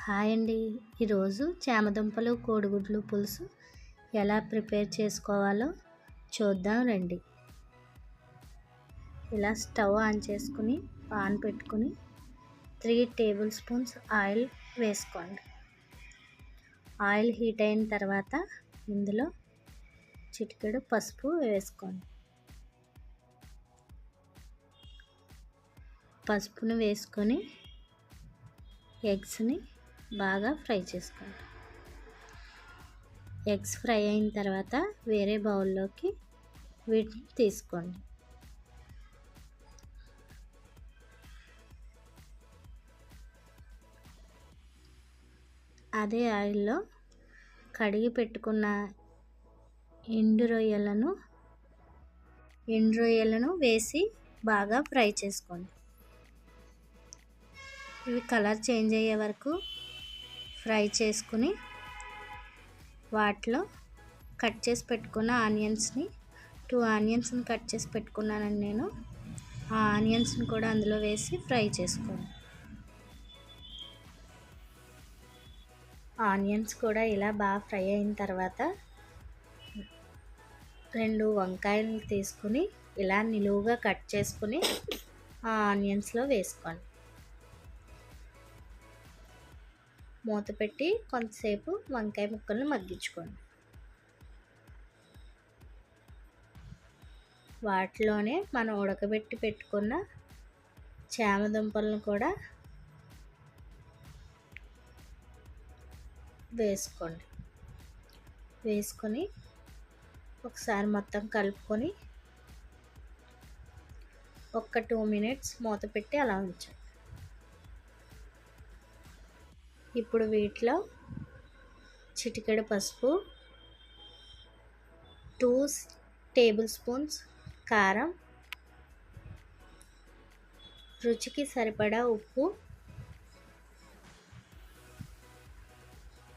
Hi అండి. ఈరోజు చామదుంపలు కోడిగుడ్లు పులుసు ఎలా ప్రిపేర్ చేసుకోవాలో చూద్దాం రండి. ఇలా స్టవ్ ఆన్ చేసుకుని పాన్ పెట్టుకుని 3 టేబుల్ స్పూన్స్ ఆయిల్ వేసుకోండి. ఆయిల్ హీట్ అయిన తర్వాత ఇందులో చిటికెడు పసుపు వేసుకోండి. పసుపును వేసుకొని ఎగ్స్ని బాగా ఫ్రై చేసుకోండి. ఎగ్స్ ఫ్రై అయిన తర్వాత వేరే బౌల్లోకి వీటిని తీసుకోండి. అదే ఆయిల్లో కడిగి పెట్టుకున్న ఎండు రొయ్యలను వేసి బాగా ఫ్రై చేసుకోండి. ఇవి కలర్ చేంజ్ అయ్యే వరకు ఫ్రై చేసుకుని వాటిలో కట్ చేసి పెట్టుకున్న ఆనియన్స్ని 2 ఆనియన్స్ని కట్ చేసి పెట్టుకున్నానండి నేను. ఆ ఆనియన్స్ని కూడా అందులో వేసి ఫ్రై చేసుకోండి. ఆనియన్స్ కూడా ఇలా బాగా ఫ్రై అయిన తర్వాత 2 వంకాయలు తీసుకుని ఇలా నిలువుగా కట్ చేసుకుని ఆ ఆనియన్స్లో వేసుకోండి. మూత పెట్టి కొంతసేపు వంకాయ ముక్కల్ని మగ్గించుకోండి. వాటిలోనే మనం ఉడకబెట్టి పెట్టుకున్న చామదుంపలను కూడా వేసుకోండి. వేసుకొని ఒకసారి మొత్తం కలుపుకొని ఒక 2 మినిట్స్ మూత పెట్టి అలా ఉంచండి. ఇప్పుడు వీటిలో చిటికెడు పసుపు, 2 టేబుల్ స్పూన్స్ కారం, రుచికి సరిపడా ఉప్పు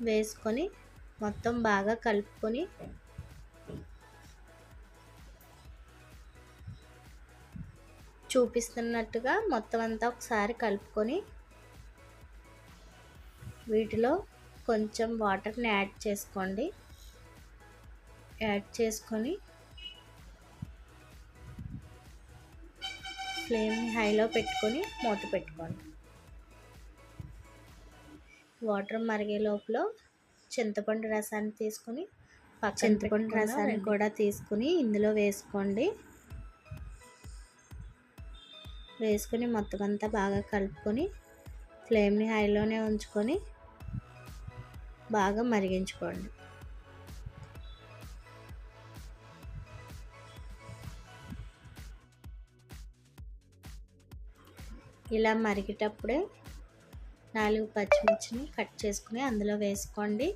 వేసుకొని మొత్తం బాగా కలుపుకొని చూపిస్తున్నట్టుగా మొత్తం అంతా ఒకసారి కలుపుకొని వీటిలో కొంచెం వాటర్ని యాడ్ చేసుకోండి. యాడ్ చేసుకొని ఫ్లేమ్ని హైలో పెట్టుకొని మూత పెట్టుకోండి. వాటర్ మరిగే లోపల చింతపండు రసాన్ని తీసుకుని చింతపండు రసాన్ని కూడా తీసుకుని ఇందులో వేసుకోండి. వేసుకొని మొత్తం అంతా బాగా కలుపుకొని ఫ్లేమ్ని హైలోనే ఉంచుకొని బాగా మరిగించుకోండి. ఇలా మరిగేటప్పుడే 4 పచ్చిమిర్చిని కట్ చేసుకుని అందులో వేసుకోండి.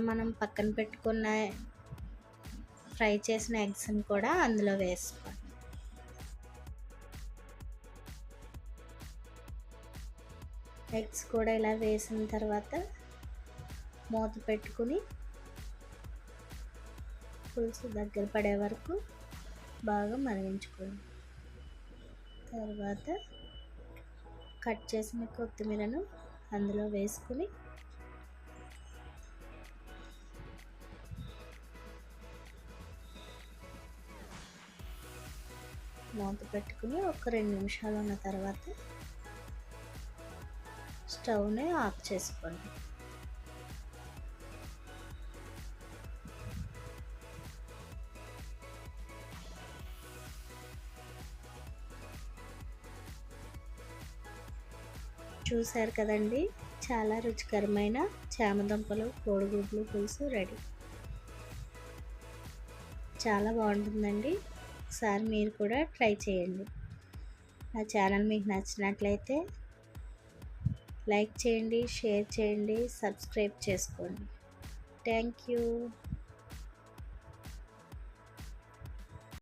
మనం పక్కన పెట్టుకున్న ఫ్రై చేసిన ఎగ్స్ని కూడా అందులో వేసుకోండి. ఎగ్స్ కూడా ఇలా వేసిన తర్వాత మూత పెట్టుకుని పులుసు దగ్గర పడే వరకు బాగా మరిగించుకోండి. తర్వాత కట్ చేసిన కొత్తిమీరను అందులో వేసుకుని మూత పెట్టుకుని ఒక 2 నిమిషాలు ఉన్న తర్వాత స్టవ్ని ఆఫ్ చేసుకోండి. చూశారు కదండి, చాలా రుచికరమైన చామదుంపలు కోడిగుడ్లు పులుసు రెడీ. చాలా బాగుంటుందండి. ఒకసారి మీరు కూడా ట్రై చేయండి. నా ఛానల్ మీకు నచ్చినట్లయితే లైక్ చేయండి, షేర్ చేయండి, సబ్స్క్రైబ్ చేసుకోండి. Thank you.